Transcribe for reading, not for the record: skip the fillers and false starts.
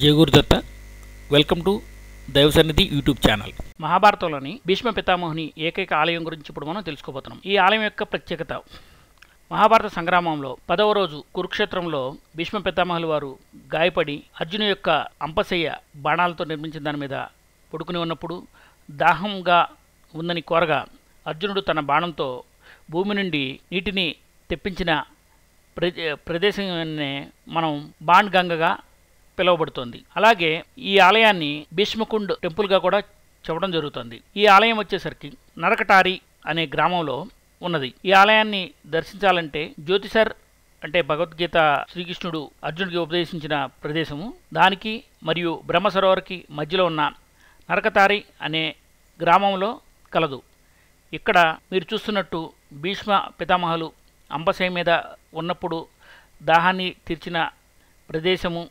జై Gurudatta. Welcome to Daivasannidhi YouTube channel. మహాభారతంలోని భీష్మ పితామహుని ఏకైక ఆలయం గురించి ఇప్పుడు మనం తెలుసుకోబోతున్నాం. ఈ ఆలయం యొక్క ప్రత్యేకత, మహాభారత సంగ్రామంలో 10వ రోజు కురుక్షేత్రంలో భీష్మ పితామహులు వారు గాయపడి అర్జును యొక్క అంపశయ్య బాణాలతో నిర్మించిన దాని మీద పడుకుని ఉన్నప్పుడు దాహంగా ఉందని కోరగా అర్జునుడు తన బాణంతో భూమి నుండి నీటిని తెప్పించిన ప్రదేశాన్ని మనం బాణ్ గంగగా పిలువబడుతోంది. అలాగే ఈ ఆలయాన్ని భీష్మకుండ్ టెంపుల్గా కూడా చెప్పడం జరుగుతుంది. ఈ ఆలయం వచ్చేసరికి నరకటారి అనే గ్రామంలో ఉన్నది. ఈ ఆలయాన్ని దర్శించాలంటే జ్యోతిసర్ అంటే భగవద్గీత శ్రీకృష్ణుడు అర్జునుడికి ఉపదేశించిన ప్రదేశము, దానికి మరియు బ్రహ్మసరోవర్కి మధ్యలో ఉన్న నరకతారి అనే గ్రామంలో కలదు. ఇక్కడ మీరు చూస్తున్నట్టు భీష్మ పితామహులు అంపశయ్య మీద ఉన్నప్పుడు దాహాన్ని తీర్చిన ప్రదేశము